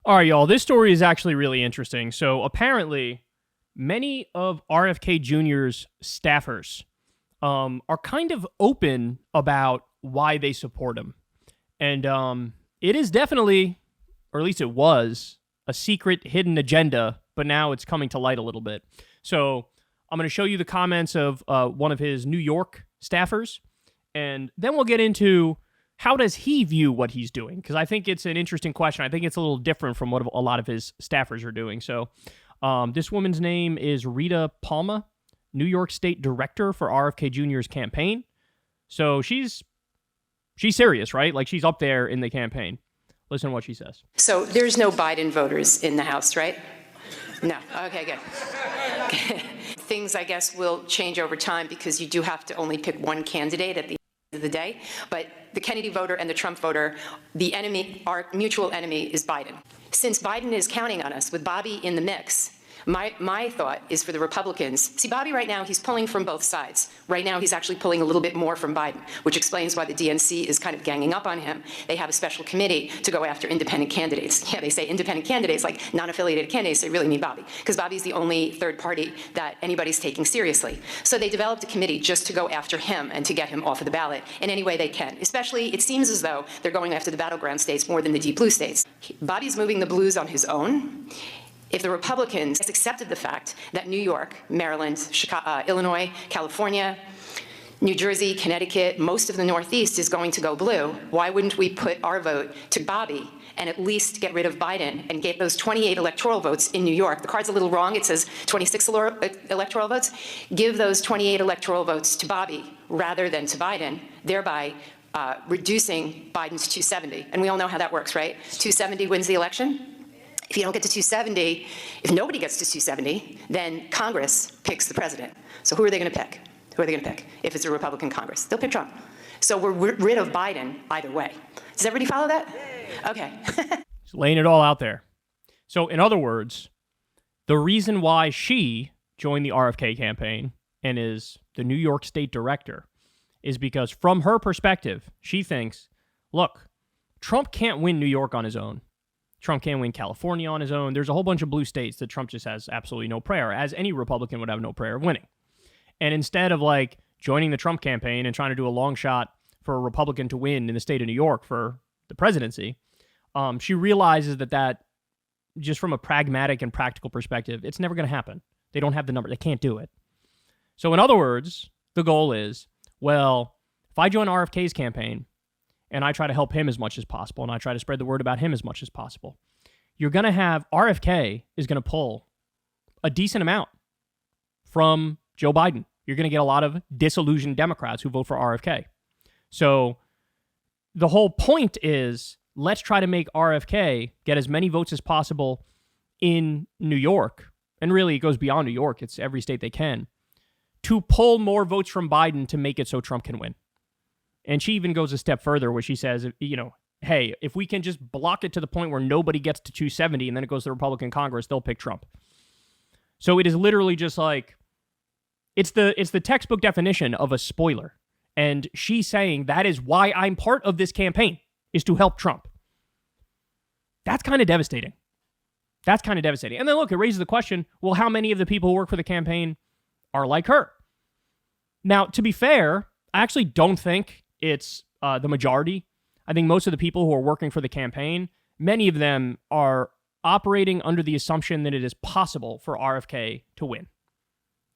All right, y'all. This story is actually really interesting. So apparently, many of RFK Jr.'s staffers are kind of open about why they support him. And it is definitely, or at least it was, a secret hidden agenda, but now it's coming to light a little bit. So I'm going to show you the comments of one of his New York staffers, and then we'll get into how does he view what he's doing? Because I think it's an interesting question. I think it's a little different from what a lot of his staffers are doing. So this woman's name is Rita Palma, New York State Director for RFK Jr.'s campaign. So she's serious, right? Like, she's up there in the campaign. Listen to what she says. So there's no Biden voters in the House, right? No. Okay, good. Things, I guess, will change over time because you do have to only pick one candidate at the end of the day. But the Kennedy voter and the Trump voter, the enemy, our mutual enemy, is Biden. Since Biden is counting on us with Bobby in the mix, my thought is for the Republicans. See, Bobby right now, he's pulling from both sides. Right now, he's actually pulling a little bit more from Biden, which explains why the DNC is kind of ganging up on him. They have a special committee to go after independent candidates. Yeah, they say independent candidates, like non-affiliated candidates. They really mean Bobby, because Bobby's the only third party that anybody's taking seriously. So they developed a committee just to go after him and to get him off of the ballot in any way they can. Especially, it seems as though they're going after the battleground states more than the deep blue states. Bobby's moving the blues on his own. If the Republicans accepted the fact that New York, Maryland, Chicago, Illinois, California, New Jersey, Connecticut, most of the Northeast is going to go blue, why wouldn't we put our vote to Bobby and at least get rid of Biden and get those 28 electoral votes in New York? The card's a little wrong. It says 26 electoral votes. Give those 28 electoral votes to Bobby rather than to Biden, thereby reducing Biden's 270. And we all know how that works, right? 270 wins the election. If you don't get to 270, if nobody gets to 270, then Congress picks the president. So who are they going to pick? Who are they going to pick if it's a Republican Congress? They'll pick Trump. So we're rid of Biden either way. Does everybody follow that? Okay. Just laying it all out there. So in other words, the reason why she joined the RFK campaign and is the New York State Director is because from her perspective, she thinks, look, Trump can't win New York on his own. Trump can't win California on his own. There's a whole bunch of blue states that Trump just has absolutely no prayer, as any Republican would have no prayer of winning. And instead of like joining the Trump campaign and trying to do a long shot for a Republican to win in the state of New York for the presidency, she realizes that just from a pragmatic and practical perspective, it's never going to happen. They don't have the number. They can't do it. So in other words, the goal is, well, if I join RFK's campaign, and I try to help him as much as possible, and I try to spread the word about him as much as possible, you're going to have RFK is going to pull a decent amount from Joe Biden. You're going to get a lot of disillusioned Democrats who vote for RFK. So the whole point is, let's try to make RFK get as many votes as possible in New York, and really it goes beyond New York, it's every state they can, to pull more votes from Biden to make it so Trump can win. And she even goes a step further where she says, hey, if we can just block it to the point where nobody gets to 270 and then it goes to the Republican Congress, they'll pick Trump. So it is literally just like, it's the textbook definition of a spoiler. And she's saying that is why I'm part of this campaign, is to help Trump. That's kind of devastating. And then look, it raises the question, well, how many of the people who work for the campaign are like her? Now, to be fair, I actually don't think it's the majority. I think most of the people who are working for the campaign, many of them are operating under the assumption that it is possible for RFK to win,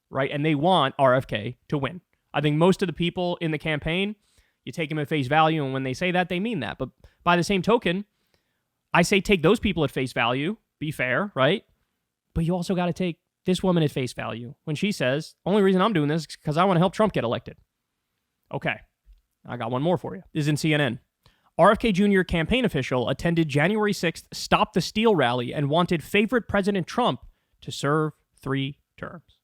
right? And they want RFK to win. I think most of the people in the campaign, you take them at face value, and when they say that, they mean that. But by the same token, I say take those people at face value, be fair, right? But you also got to take this woman at face value when she says, only reason I'm doing this is because I want to help Trump get elected. Okay, I got one more for you. This is in CNN. RFK Jr. campaign official attended January 6th Stop the Steal rally and wanted favorite President Trump to serve 3 terms.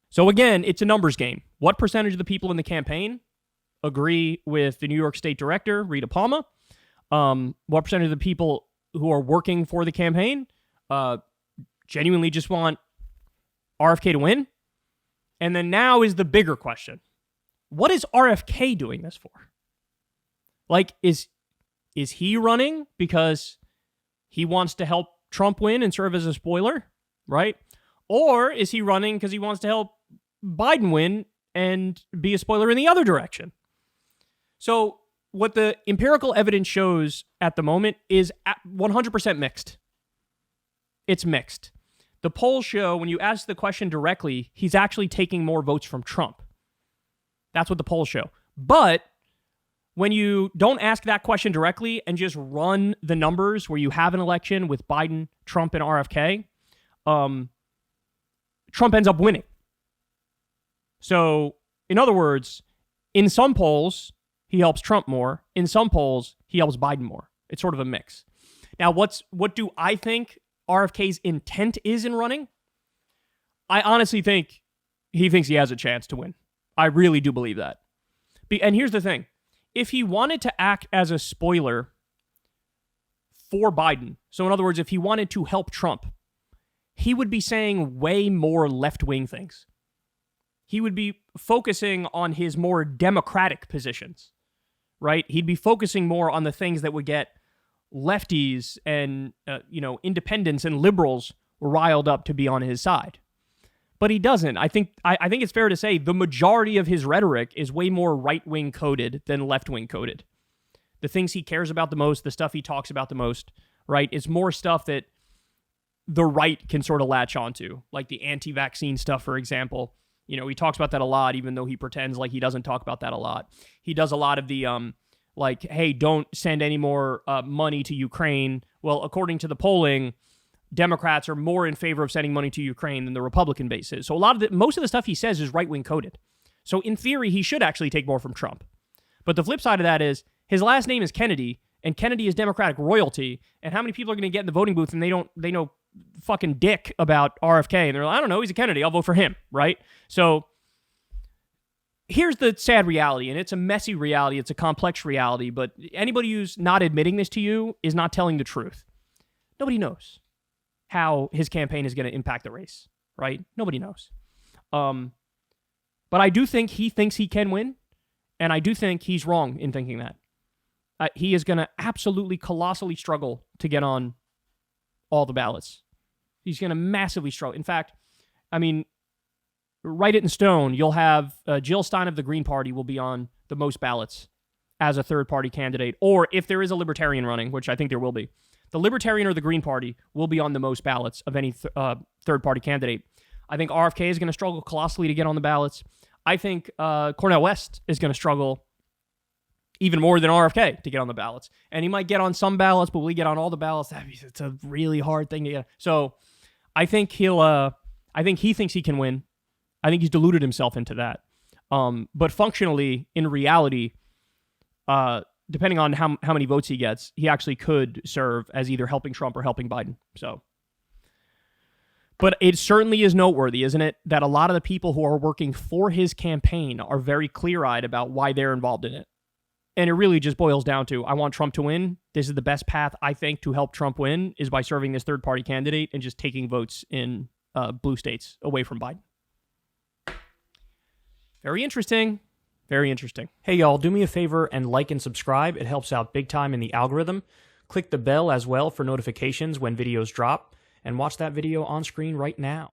So again, it's a numbers game. What percentage of the people in the campaign agree with the New York State Director, Rita Palma? What percentage of the people who are working for the campaign genuinely just want RFK to win? And then now is the bigger question. What is RFK doing this for? Like, is Is he running because he wants to help Trump win and serve as a spoiler, right? Or is he running because he wants to help Biden win and be a spoiler in the other direction? So what the empirical evidence shows at the moment is 100% mixed. It's mixed. The polls show when you ask the question directly, he's actually taking more votes from Trump. That's what the polls show. But when you don't ask that question directly and just run the numbers where you have an election with Biden, Trump, and RFK, Trump ends up winning. So, in other words, in some polls, he helps Trump more. In some polls, he helps Biden more. It's sort of a mix. Now, what do I think RFK's intent is in running? I honestly think he thinks he has a chance to win. I really do believe that. And here's the thing. If he wanted to act as a spoiler for Biden, so in other words, if he wanted to help Trump, he would be saying way more left-wing things. He would be focusing on his more democratic positions, right? He'd be focusing more on the things that would get lefties and, independents and liberals riled up to be on his side. But he doesn't. I think it's fair to say the majority of his rhetoric is way more right-wing coded than left-wing coded. The things he cares about the most, the stuff he talks about the most, right, is more stuff that the right can sort of latch onto, like the anti-vaccine stuff, for example. He talks about that a lot, even though he pretends like he doesn't talk about that a lot. He does a lot of the, hey, don't send any more money to Ukraine. Well, according to the polling, Democrats are more in favor of sending money to Ukraine than the Republican base is. So most of the stuff he says is right-wing coded. So in theory, he should actually take more from Trump. But the flip side of that is his last name is Kennedy, and Kennedy is Democratic royalty. And how many people are going to get in the voting booth and they know fucking dick about RFK, and they're like, I don't know, he's a Kennedy, I'll vote for him, right? So here's the sad reality, and it's a messy reality, it's a complex reality, but anybody who's not admitting this to you is not telling the truth. Nobody knows how his campaign is going to impact the race, right? Nobody knows. But I do think he thinks he can win, and I do think he's wrong in thinking that. He is going to absolutely colossally struggle to get on all the ballots. He's going to massively struggle. In fact, write it in stone. You'll have Jill Stein of the Green Party will be on the most ballots as a third-party candidate. Or if there is a Libertarian running, which I think there will be, the Libertarian or the Green Party will be on the most ballots of any third-party candidate. I think RFK is going to struggle colossally to get on the ballots. I think Cornel West is going to struggle even more than RFK to get on the ballots. And he might get on some ballots, but will he get on all the ballots? It's a really hard thing to get. So I think he thinks he can win. I think he's deluded himself into that. But functionally, in reality, depending on how many votes he gets, he actually could serve as either helping Trump or helping Biden. So, but it certainly is noteworthy, isn't it, that a lot of the people who are working for his campaign are very clear-eyed about why they're involved in it. And it really just boils down to, I want Trump to win. This is the best path, I think, to help Trump win, is by serving this third-party candidate and just taking votes in blue states away from Biden. Very interesting. Very interesting. Hey, y'all, do me a favor and like and subscribe. It helps out big time in the algorithm. Click the bell as well for notifications when videos drop, and watch that video on screen right now.